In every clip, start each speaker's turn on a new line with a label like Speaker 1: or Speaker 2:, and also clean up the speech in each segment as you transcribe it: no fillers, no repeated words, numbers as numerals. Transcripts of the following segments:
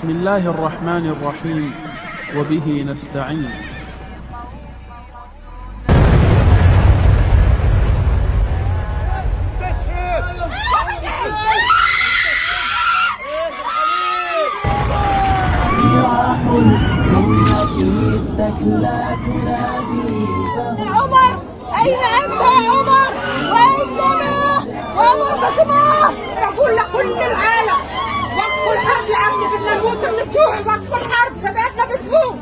Speaker 1: بسم الله الرحمن الرحيم وبه نستعين.
Speaker 2: عمر أين أنت يا عمر؟ وإسلامه ومعتصمه تقول لكل العالم وقفوا الحرب يا عمي، بدنا نموت من الجوع. وقفوا الحرب، شبابنا بتفوق،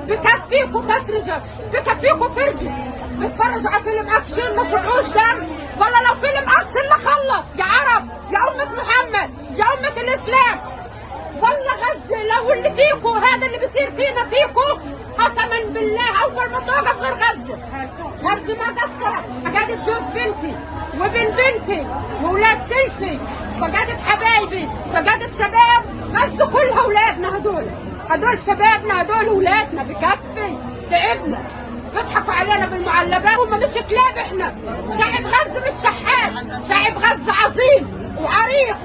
Speaker 2: بكفيكوا تفرجة، بكفيكوا فرجة. بتفرجوا على فيلم أكشن ما شعوش دم، والله لو فيلم أكشن لخلص يا عرب، يا أمة محمد، يا أمة الإسلام. والله غزة لو اللي فيكوا هذا اللي بيصير فينا فيكوا، قسما بالله أول ما توقف غير غزة. غزة ما قصرت، فقدت جوز بنتي وابن بنتي وولاد سلفي، فقدت حبايبي، فقدت شباب غزة كلها أولادنا. هدول شبابنا، هدول أولادنا. بكفي، تعبنا. بيضحكوا علينا بالمعلبات، هم مش كلاب. احنا شعب غزة مش شحات، شعب غزة عظيم وعريق.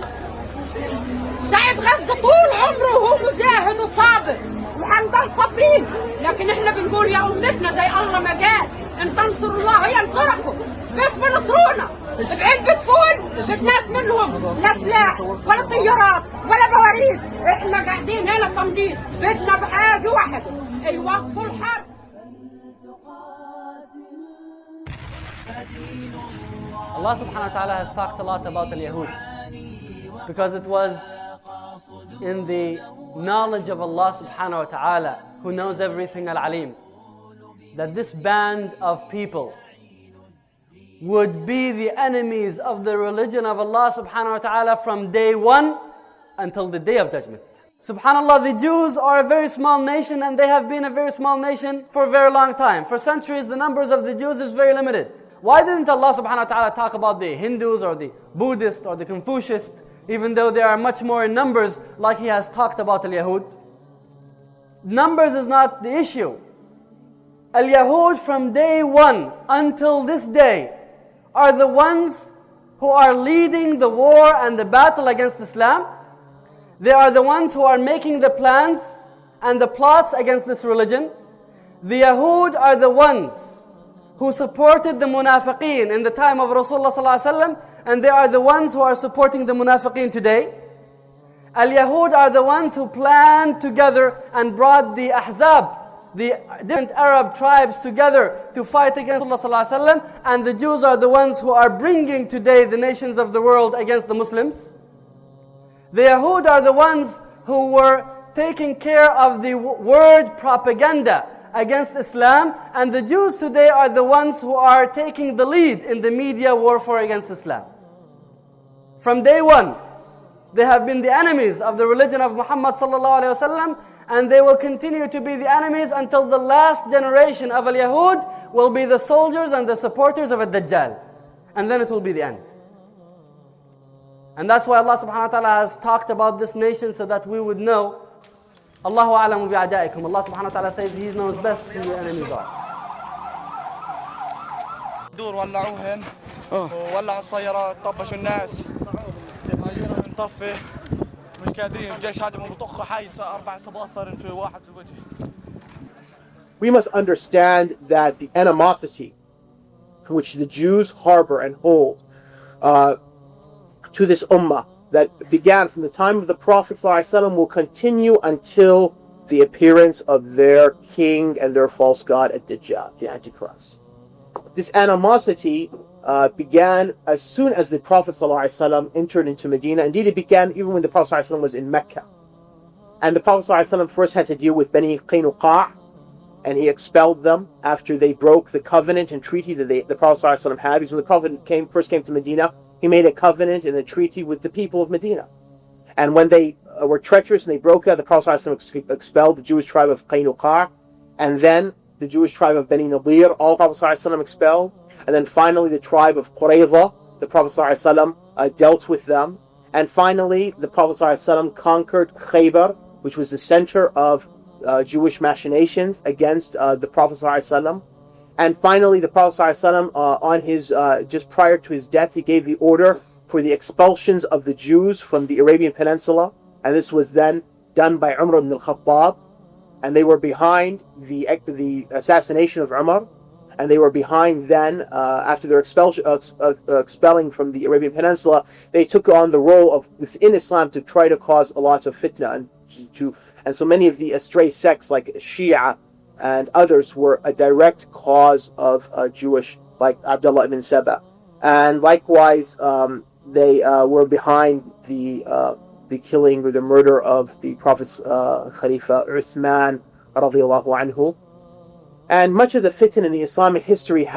Speaker 2: شعب غزة طول عمره وهو مجاهد وصابر، وحنضل صابرين. لكن احنا بنقول يا امتنا زي الله ما قال، ان تنصروا الله ينصركم. فيش بنصرونا بعلبة فول، بدناش منهم لا سلاح ولا طيارات ولا بواريد. احنا قاعدين هنا صامدين، بدنا بحاجة واحدة، يوقفوا الحرب.
Speaker 3: Allah subhanahu wa ta'ala has talked a lot about the Yahud because it was in the knowledge of Allah subhanahu wa ta'ala, who knows everything, al-Alim, that this band of people would be the enemies of the religion of Allah subhanahu wa ta'ala from day one until the day of judgment. Subhanallah, the Jews are a very small nation, and they have been a very small nation for a very long time. For centuries, the numbers of the Jews is very limited. Why didn't Allah subhanahu wa ta'ala talk about the Hindus or the Buddhists or the Confucianists, even though they are much more in numbers, like He has talked about al-Yahud? Numbers is not the issue. Al-Yahud from day one until this day are the ones who are leading the war and the battle against Islam. They are the ones who are making the plans and the plots against this religion. The Yahud are the ones who supported the munafiqeen in the time of Rasulullah sallallahu alaihi wasallam, and they are the ones who are supporting the munafiqeen today. Al-Yahud are the ones who planned together and brought the Ahzab, the different Arab tribes together to fight against Rasulullah sallallahu alaihi wasallam, and the Jews are the ones who are bringing today the nations of the world against the Muslims. The Yahud are the ones who were taking care of the word propaganda against Islam, and the Jews today are the ones who are taking the lead in the media warfare against Islam. From day one, they have been the enemies of the religion of Muhammad sallallahu alaihi wasallam, and they will continue to be the enemies until the last generation of al-Yahud will be the soldiers and the supporters of al-Dajjal, and then it will be the end. And that's why Allah subhanahu wa ta'ala has talked about this nation, so that we would know. Allahu a'lamu bi'adaikum. Allah subhanahu wa ta'ala says He knows best who your enemies are.
Speaker 4: دور ولعوهن وولعوا السيارات، طبشوا الناس، نطفي مش قادرين. الجيش هاجم بطخه حي 4 إصابات صار في واحد في الوجه.
Speaker 5: We must understand that the animosity which the Jews harbor and hold to this ummah that began from the time of the Prophet ﷺ will continue until the appearance of their king and their false god ad-Dajjal, the Antichrist. This animosity began as soon as the Prophet ﷺ entered into Medina. Indeed, it began even when the Prophet ﷺ was in Mecca. And the Prophet ﷺ first had to deal with Bani Qaynuqa', and he expelled them after they broke the covenant and treaty that the Prophet ﷺ had. Because when the Prophet first came to Medina, he made a covenant and a treaty with the people of Medina. And when they were treacherous and they broke that, the Prophet ﷺ expelled the Jewish tribe of Qaynuqa', and then the Jewish tribe of Bani Nadir, all the Prophet ﷺ expelled. And then finally the tribe of Qurayza, the Prophet ﷺ dealt with them. And finally the Prophet ﷺ conquered Khaybar, which was the center of Jewish machinations against the Prophet ﷺ. And finally, the Prophet ﷺ, on his just prior to his death, he gave the order for the expulsions of the Jews from the Arabian Peninsula, and this was then done by Umar ibn al-Khattab, and they were behind the assassination of Umar, and they were behind then, after their expelling from the Arabian Peninsula, they took on the role of, within Islam, to try to cause a lot of fitna, and so many of the astray sects like Shia and others were a direct cause of Jewish, like Abdullah ibn Saba. And likewise, they were behind the killing or the murder of the Prophet's Khalifa Uthman radiallahu anhu. And much of the fitan in the Islamic history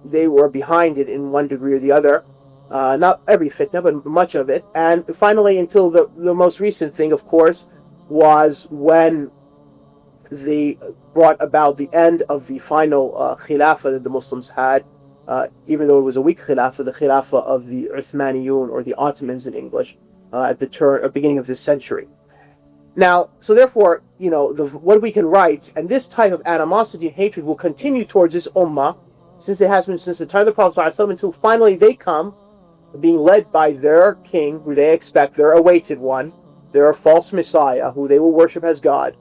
Speaker 5: they were behind it in one degree or the other. Not every fitna, but much of it. And finally, until the most recent thing, of course, was when they brought about the end of the final khilafah that the Muslims had, even though it was a weak khilafah, the khilafah of the Uthmaniyun, or the Ottomans in English, at the beginning of this century. Now, so therefore, what we can write, and this type of animosity and hatred will continue towards this ummah, since it has been since the time of the Prophet ﷺ, until finally they come, being led by their king, who they expect, their awaited one, their false messiah, who they will worship as God.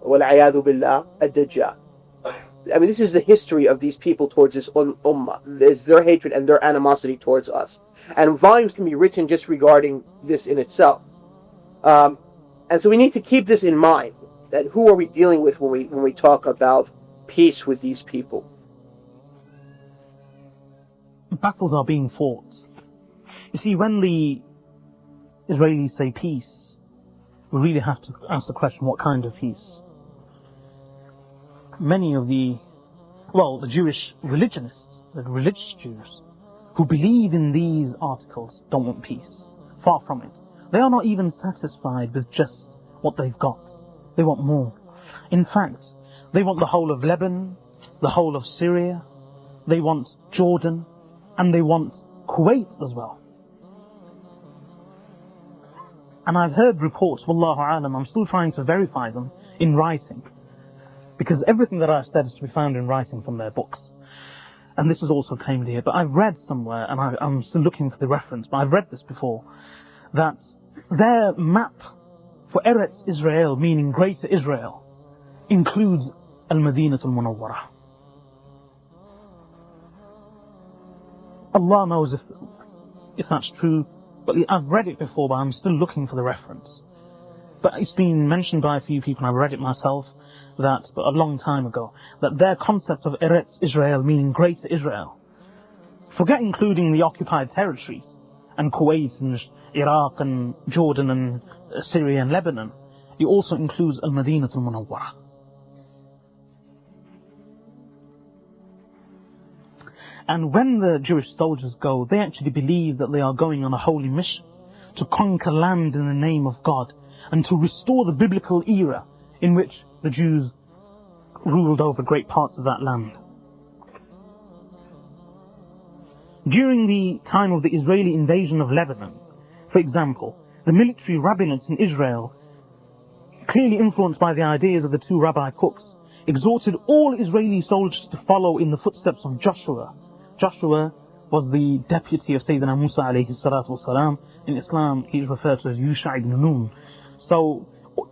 Speaker 5: وَالْعِيَاذُ بِاللَّهِ الدَّجَّالِ. I mean, this is the history of these people towards this ummah. There's their hatred and their animosity towards us. And volumes can be written just regarding this in itself. And so we need to keep this in mind, that who are we dealing with when we talk about peace with these people?
Speaker 6: Battles are being fought. You see, when the Israelis say peace, we really have to ask the question, what kind of peace? Many of the Jewish religionists, the religious Jews, who believe in these articles, don't want peace. Far from it. They are not even satisfied with just what they've got. They want more. In fact, they want the whole of Lebanon, the whole of Syria, they want Jordan, and they want Kuwait as well. And I've heard reports, wallahu alam, I'm still trying to verify them, in writing. Because everything that I've said is to be found in writing from their books. And this is also claimed here. But I've read somewhere, and I'm still looking for the reference, but I've read this before, that their map for Eretz Israel, meaning Greater Israel, includes al-Madinah al-Munawwarah. Allah knows if that's true, but I've read it before, but I'm still looking for the reference. But it's been mentioned by a few people, and I've read it myself, but a long time ago, that their concept of Eretz Israel, meaning Greater Israel, forget including the occupied territories, and Kuwait and Iraq and Jordan and Syria and Lebanon, it also includes al-Madinah al-Munawwarah. And when the Jewish soldiers go, they actually believe that they are going on a holy mission to conquer land in the name of God and to restore the biblical era in which the Jews ruled over great parts of that land. During the time of the Israeli invasion of Lebanon, for example, the military rabbinates in Israel, clearly influenced by the ideas of the two rabbi cooks, exhorted all Israeli soldiers to follow in the footsteps of Joshua. Joshua was the deputy of Sayyidina Musa alayhi salatu wasalam. In Islam, he is referred to as Yusha ibn Nun. So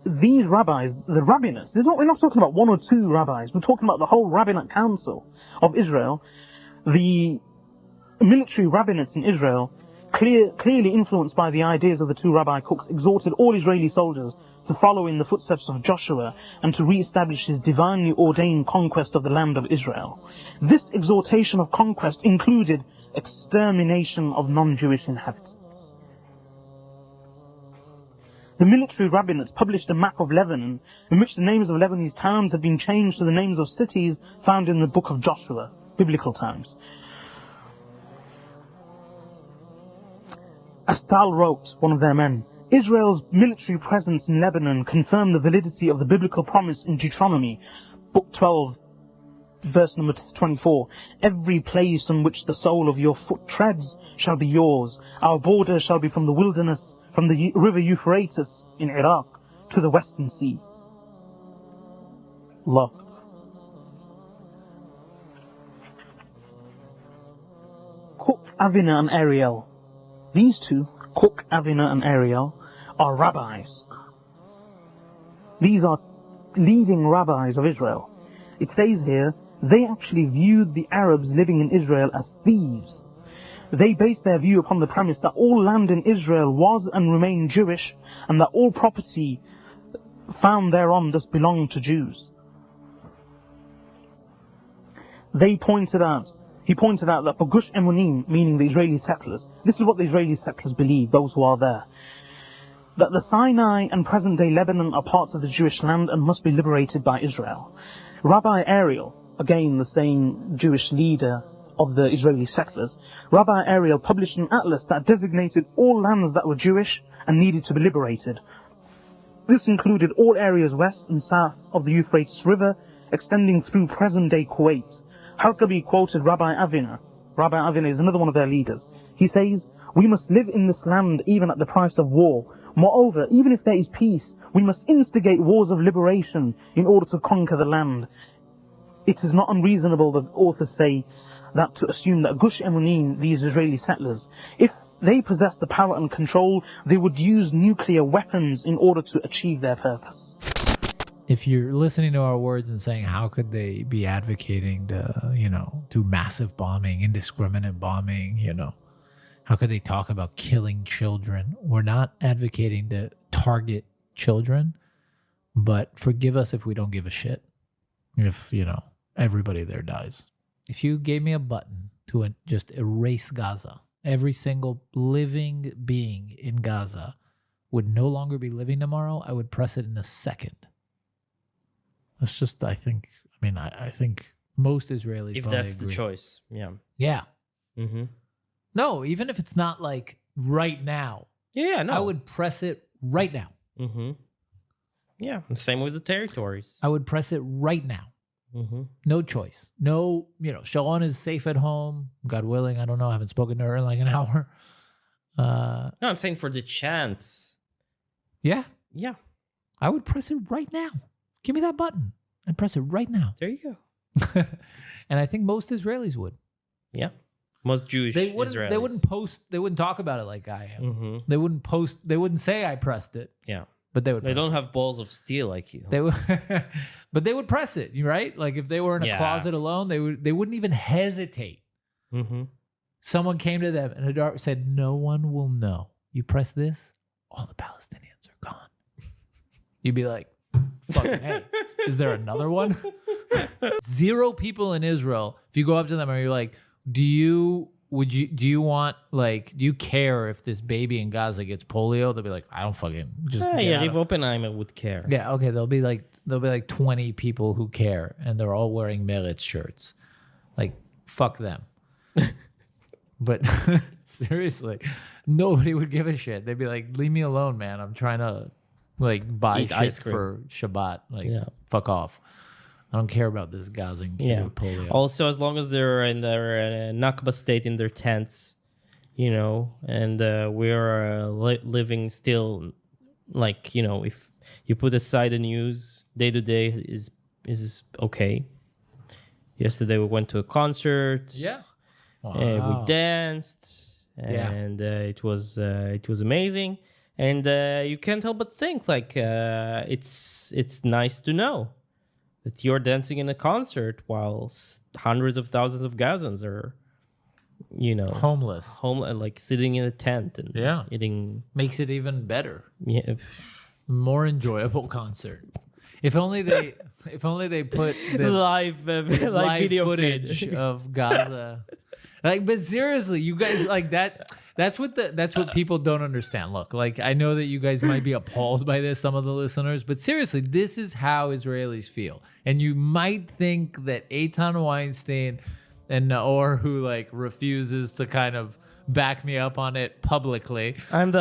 Speaker 6: these rabbis, the rabbinates, we're not talking about one or two rabbis, we're talking about the whole rabbinate council of Israel. The military rabbinates in Israel, clearly influenced by the ideas of the two rabbi cooks, exhorted all Israeli soldiers to follow in the footsteps of Joshua and to re-establish his divinely ordained conquest of the land of Israel. This exhortation of conquest included extermination of non-Jewish inhabitants. The military rabbinates published a map of Lebanon in which the names of Lebanese towns had been changed to the names of cities found in the book of Joshua, biblical times. Astal wrote, one of their men, Israel's military presence in Lebanon confirmed the validity of the biblical promise in Deuteronomy, book 12, verse number 24. Every place on which the sole of your foot treads shall be yours. Our border shall be from the wilderness, from the river Euphrates in Iraq to the Western Sea. Allah. Cook, Avina and Ariel. These two, Cook, Avina and Ariel, are rabbis. These are leading rabbis of Israel. It says here, they actually viewed the Arabs living in Israel as thieves. They based their view upon the premise that all land in Israel was and remained Jewish, and that all property found thereon thus belonged to Jews. He pointed out that for Gush Emunim, meaning the Israeli settlers, this is what the Israeli settlers believe, those who are there, that the Sinai and present-day Lebanon are parts of the Jewish land and must be liberated by Israel. Rabbi Ariel, again the same Jewish leader of the Israeli settlers, Rabbi Ariel published an atlas that designated all lands that were Jewish and needed to be liberated. This included all areas west and south of the Euphrates River, extending through present-day Kuwait. Harkabi quoted Rabbi Aviner. Rabbi Aviner is another one of their leaders. He says, "We must live in this land even at the price of war. Moreover, even if there is peace, we must instigate wars of liberation in order to conquer the land." It is not unreasonable, the authors say, that to assume that Gush Emunim, these Israeli settlers, if they possessed the power and control, they would use nuclear weapons in order to achieve their purpose.
Speaker 7: If you're listening to our words and saying, how could they be advocating to, do massive bombing, indiscriminate bombing, how could they talk about killing children? We're not advocating to target children, but forgive us if we don't give a shit. If, everybody there dies. If you gave me a button to just erase Gaza, every single living being in Gaza would no longer be living tomorrow, I would press it in a second. That's just, I think most Israelis
Speaker 8: if
Speaker 7: probably
Speaker 8: that's
Speaker 7: agree.
Speaker 8: the choice, yeah.
Speaker 7: Yeah.
Speaker 8: Mm-hmm.
Speaker 7: No, even if it's not like right now.
Speaker 8: Yeah, no.
Speaker 7: I would press it right now.
Speaker 8: Mm-hmm. Yeah, and same with the territories.
Speaker 7: I would press it right now.
Speaker 8: Mm-hmm.
Speaker 7: No choice. No, Sharon is safe at home. God willing, I don't know. I haven't spoken to her in like an hour.
Speaker 8: No, I'm saying for the chance.
Speaker 7: Yeah.
Speaker 8: Yeah.
Speaker 7: I would press it right now. Give me that button and press it right now.
Speaker 8: There you go.
Speaker 7: And I think most Israelis would.
Speaker 8: Yeah. Most Jewish Israelis.
Speaker 7: They wouldn't post. They wouldn't talk about it like I am.
Speaker 8: Mm-hmm.
Speaker 7: They wouldn't post. They wouldn't say I pressed it.
Speaker 8: Yeah.
Speaker 7: But they would.
Speaker 8: They
Speaker 7: press
Speaker 8: don't
Speaker 7: it.
Speaker 8: have balls of steel like you.
Speaker 7: They would, but they would press it, right? Like if they were in a closet alone, they wouldn't even hesitate.
Speaker 8: Mm-hmm.
Speaker 7: Someone came to them and Hadar said, "No one will know. You press this, all the Palestinians are gone." You'd be like, "Fucking hey, is there another one?" 0 people in Israel. If you go up to them and you're like, do you care if this baby in Gaza gets polio? They'll be like, I don't fucking just.
Speaker 8: Yariv Oppenheimer would care.
Speaker 7: Yeah, okay. There'll be like 20 people who care, and they're all wearing Meretz shirts. Like, fuck them. But seriously, nobody would give a shit. They'd be like, leave me alone, man. I'm trying to buy
Speaker 8: Eat
Speaker 7: shit
Speaker 8: ice cream
Speaker 7: for Shabbat. Fuck off. I don't care about this Gazan kid with polio.
Speaker 8: Also, as long as they're in their Nakba state in their tents, and we're living still, if you put aside the news, day to day is okay. Yesterday we went to a concert.
Speaker 7: Yeah. Wow.
Speaker 8: We danced, and it was amazing. And you can't help but think it's nice to know that you're dancing in a concert while hundreds of thousands of Gazans are,
Speaker 7: homeless,
Speaker 8: sitting in a tent and eating.
Speaker 7: Makes it even better.
Speaker 8: Yeah,
Speaker 7: more enjoyable concert. If only they put the
Speaker 8: live video
Speaker 7: footage of Gaza. But seriously, you guys that. That's what people don't understand. Look, I know that you guys might be appalled by this, some of the listeners, but seriously, this is how Israelis feel. And you might think that Eitan Weinstein and Naor, who refuses to kind of back me up on it publicly.
Speaker 8: I'm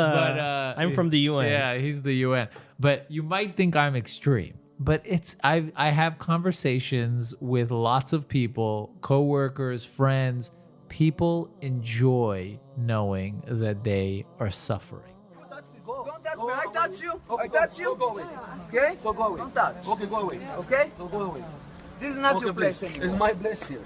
Speaker 8: from the UN.
Speaker 7: Yeah, he's the UN. But you might think I'm extreme. But I have conversations with lots of people, coworkers, friends. People enjoy knowing that they are suffering.
Speaker 9: Don't touch me. I touch you. I touch you. Go away. Okay? So go away. Don't touch. Okay, go away. Okay? So go away. This is not your place anymore. It's my place here.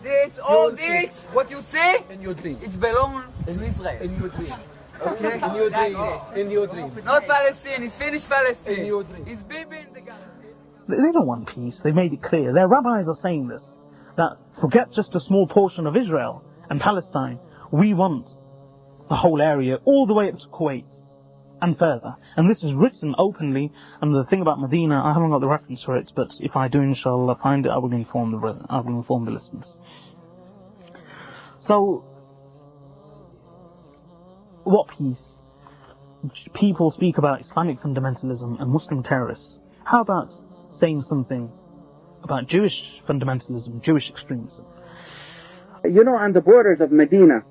Speaker 9: It's all this. What you see? In your dream. It's belong to Israel. In your dream. Okay? In your dream. In your dream. Not Palestine. It's finished Palestine. In your dream. It's Bibi in the
Speaker 6: They don't want peace. They made it clear. Their rabbis are saying this, that forget just a small portion of Israel and Palestine. We want the whole area all the way up to Kuwait and further. And this is written openly. And the thing about Medina, I haven't got the reference for it, but if I do, inshallah, find it, I will inform the listeners. So, what peace? People speak about Islamic fundamentalism and Muslim terrorists. How about saying something about Jewish fundamentalism, Jewish extremism?
Speaker 10: You know, on the borders of Medina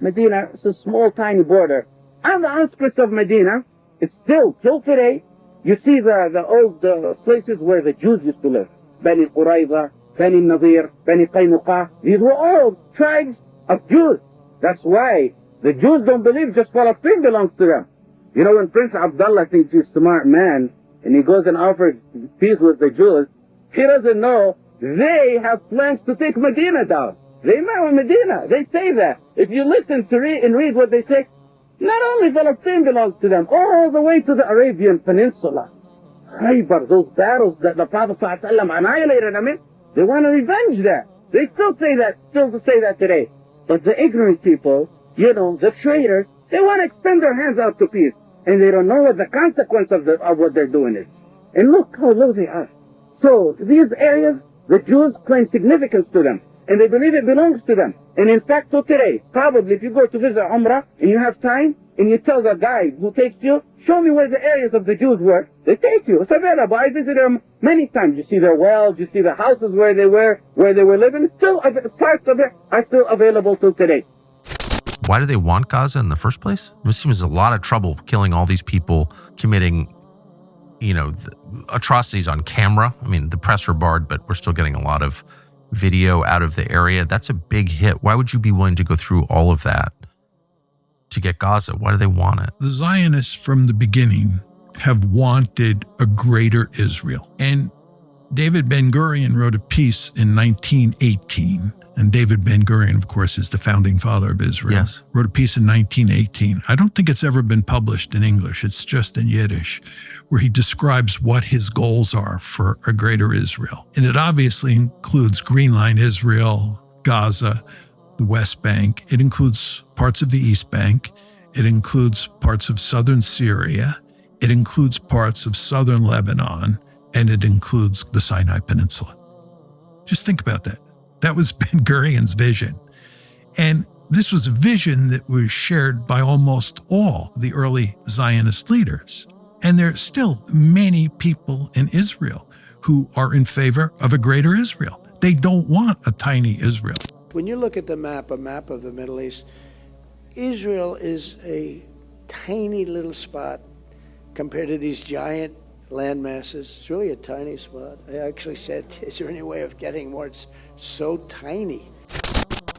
Speaker 10: is a small, tiny border. On the outskirts of Medina, it's still, till today, you see the old places where the Jews used to live. Bani Qurayza, Bani Nadir, Bani Qaynuqa. These were all tribes of Jews. That's why the Jews don't believe just Palestine belongs to them. You know, when Prince Abdullah thinks he's a smart man, and he goes and offers peace with the Jews, he doesn't know they have plans to take Medina down. They know Medina. They say that. If you listen to read what they say, not only Palestine belongs to them, all the way to the Arabian Peninsula. Khaybar, those battles that the Prophet ﷺ annihilated them in, they want to revenge that. They still say that today. But the ignorant people, you know, the traitors, they want to extend their hands out to peace. And they don't know what the consequence of what they're doing is. And look how low they are. So these areas, the Jews claim significance to them. And they believe it belongs to them. And in fact, till today, probably if you go to visit Umrah and you have time, and you tell the guide who takes you, show me where the areas of the Jews were, they take you. It's available. I visited them many times. You see their wells, you see the houses where they were living. Still, parts of it are still available till today.
Speaker 11: Why do they want Gaza in the first place? It seems a lot of trouble killing all these people, committing, you know, atrocities on camera. I mean, the press are barred, but we're still getting a lot of video out of the area. That's a big hit. Why would you be willing to go through all of that to get Gaza? Why do they want it?
Speaker 12: The Zionists from the beginning have wanted a greater Israel. And David Ben-Gurion wrote a piece in 1918. And David Ben-Gurion, of course, is the founding father of Israel.
Speaker 11: Yes.
Speaker 12: Wrote a piece in 1918. I don't think it's ever been published in English. It's just in Yiddish, where he describes what his goals are for a greater Israel. And it obviously includes Green Line Israel, Gaza, the West Bank. It includes parts of the East Bank. It includes parts of southern Syria. It includes parts of southern Lebanon. And it includes the Sinai Peninsula. Just think about that. That was Ben-Gurion's vision. And this was a vision that was shared by almost all the early Zionist leaders. And there are still many people in Israel who are in favor of a greater Israel. They don't want a tiny Israel.
Speaker 13: When you look at a map of the Middle East, Israel is a tiny little spot compared to these giant land masses. It's really a tiny spot. I actually said, is there any way of getting more? It's so tiny.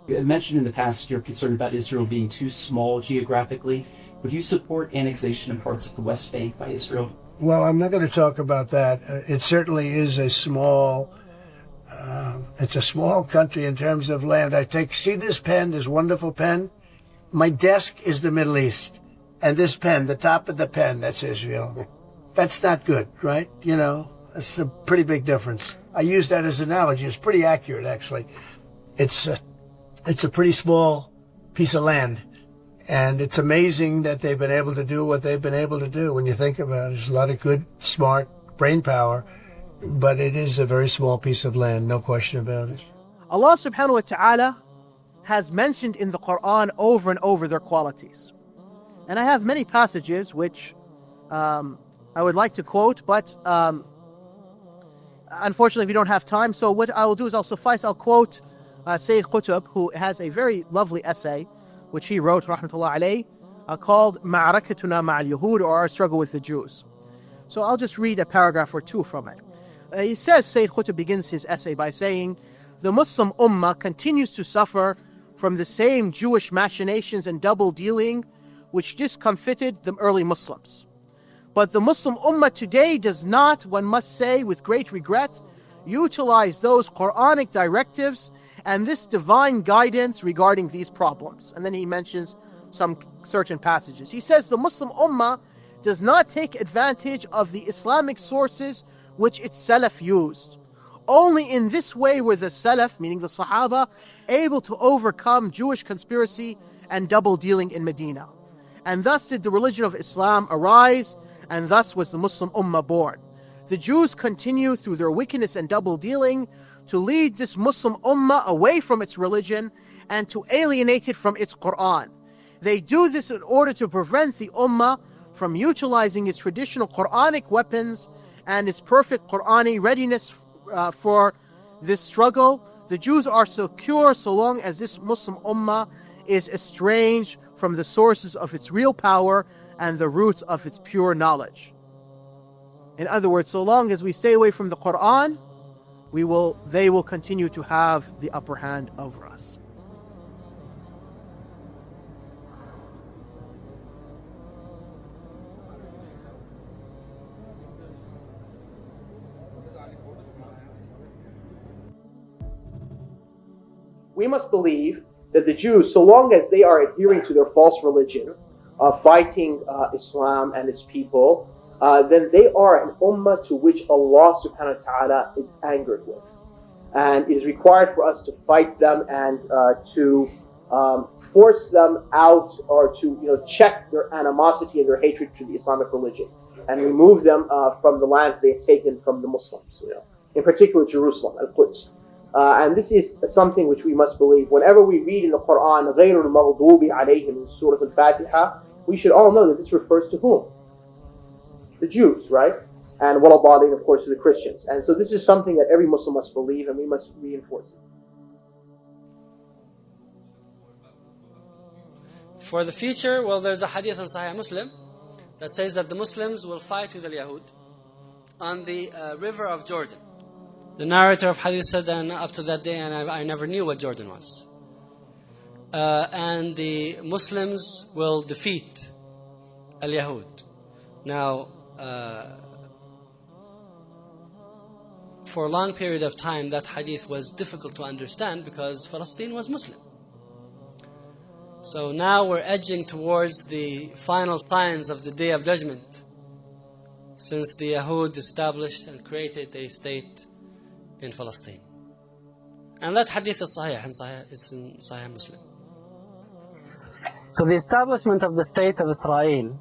Speaker 14: You had mentioned in the past you're concerned about Israel being too small geographically. Would you support annexation of parts of the West Bank by Israel?
Speaker 13: Well, I'm not going to talk about that. It certainly is a small, it's a small country in terms of land. See this pen, this wonderful pen? My desk is the Middle East. And this pen, the top of the pen, that's Israel. That's not good, right? You know, that's a pretty big difference. I use that as an analogy. It's pretty accurate, actually. It's a pretty small piece of land. And it's amazing that they've been able to do what they've been able to do when you think about it. There's a lot of good, smart brain power, but it is a very small piece of land, no question about it.
Speaker 5: Allah subhanahu wa ta'ala has mentioned in the Quran over and over their qualities. And I have many passages which I would like to quote, but unfortunately we don't have time. So what I will do is I'll quote Sayyid Qutb, who has a very lovely essay which he wrote, rahmatullah alayh, called Ma'arakatuna Ma'al Yahud, or Our Struggle with the Jews. So I'll just read a paragraph or two from it. He says, Sayyid Qutb begins his essay by saying, the Muslim Ummah continues to suffer from the same Jewish machinations and double dealing which discomfited the early Muslims. But the Muslim Ummah today does not, one must say with great regret, utilize those Quranic directives and this divine guidance regarding these problems. And then he mentions some certain passages. He says the Muslim Ummah does not take advantage of the Islamic sources which its Salaf used. Only in this way were the Salaf, meaning the Sahaba, able to overcome Jewish conspiracy and double dealing in Medina. And thus did the religion of Islam arise, and thus was the Muslim Ummah born. The Jews continue through their wickedness and double dealing to lead this Muslim Ummah away from its religion and to alienate it from its Quran. They do this in order to prevent the Ummah from utilizing its traditional Quranic weapons and its perfect Qurani readiness for this struggle. The Jews are secure so long as this Muslim Ummah is estranged from the sources of its real power and the roots of its pure knowledge. In other words, so long as we stay away from the Quran, they will continue to have the upper hand over us. We must believe that the Jews, so long as they are adhering to their false religion, fighting Islam and its people, then they are an ummah to which Allah subhanahu wa ta'ala is angered with. And it is required for us to fight them and to force them out, or to check their animosity and their hatred to the Islamic religion and remove them from the lands they have taken from the Muslims, in particular Jerusalem, al-Quds. And this is something which we must believe. Whenever we read in the Quran, غَيْرُ الْمَغْضُوبِ عَلَيْهِمْ in Surat al-Fatiha, we should all know that this refers to whom? The Jews, right? And وَلَضَالِينَ, of course, to the Christians. And so this is something that every Muslim must believe, and we must reinforce it.
Speaker 3: For the future, well, there's a hadith in Sahih Muslim that says that the Muslims will fight with the Yahud on the river of Jordan. The narrator of hadith said that up to that day, and I never knew what Jordan was. And the Muslims will defeat al-Yahud. Now, for a long period of time, that hadith was difficult to understand because Palestine was Muslim. So now we're edging towards the final signs of the Day of Judgment, since the Yahud established and created a state in Palestine. And that hadith is Sahih, it's in Sahih Muslim. So the establishment of the state of Israel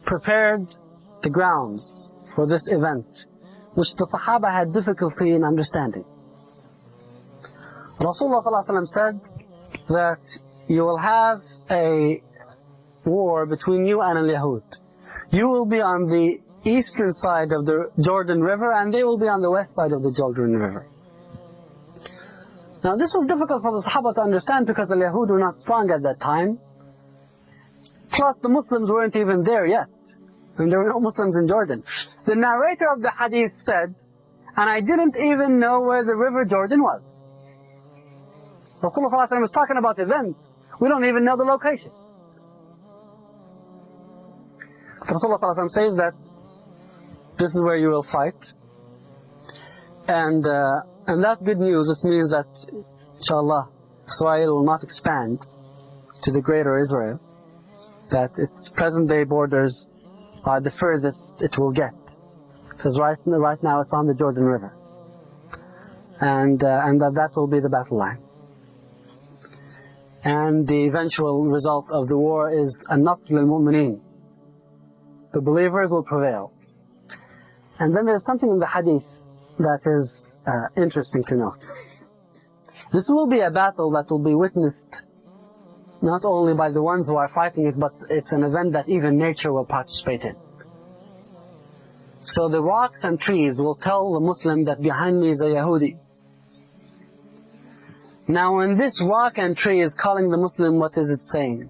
Speaker 3: prepared the grounds for this event, which the Sahaba had difficulty in understanding. Rasulullah ﷺ said that you will have a war between you and al-Yahud. You will be on the eastern side of the Jordan River, and they will be on the west side of the Jordan River. Now this was difficult for the Sahaba to understand because the Yahud were not strong at that time. Plus the Muslims weren't even there yet, and there were no Muslims in Jordan. The narrator of the hadith said, and I didn't even know where the river Jordan was. Rasulullah ﷺ was talking about events. We don't even know the location. Rasulullah ﷺ says that this is where you will fight, and that's good news. It means that, inshallah, Israel will not expand to the greater Israel, that its present-day borders are the furthest it will get, because right now it's on the Jordan River, and that will be the battle line. And the eventual result of the war is an-nasr lil-mu'mineen. The believers will prevail. And then there's something in the hadith that is interesting to note. This will be a battle that will be witnessed not only by the ones who are fighting it, but it's an event that even nature will participate in. So the rocks and trees will tell the Muslim that behind me is a Yahudi. Now when this rock and tree is calling the Muslim, what is it saying?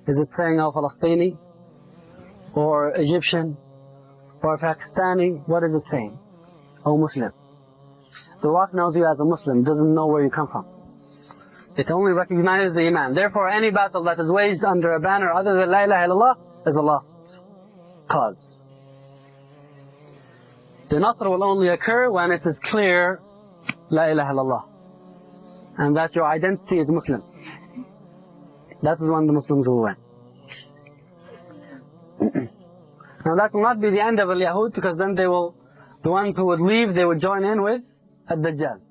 Speaker 3: Is it saying al-Falastini? Or Egyptian? Or Pakistani? What is it saying? Oh Muslim. The rock knows you as a Muslim, doesn't know where you come from. It only recognizes the Iman. Therefore any battle that is waged under a banner other than La ilaha illallah is a lost cause. The Nasr will only occur when it is clear La ilaha illallah, and that your identity is Muslim. That is when the Muslims will win. Now that will not be the end of al-Yahud, because then the ones who would leave, they would join in with al-Dajjal.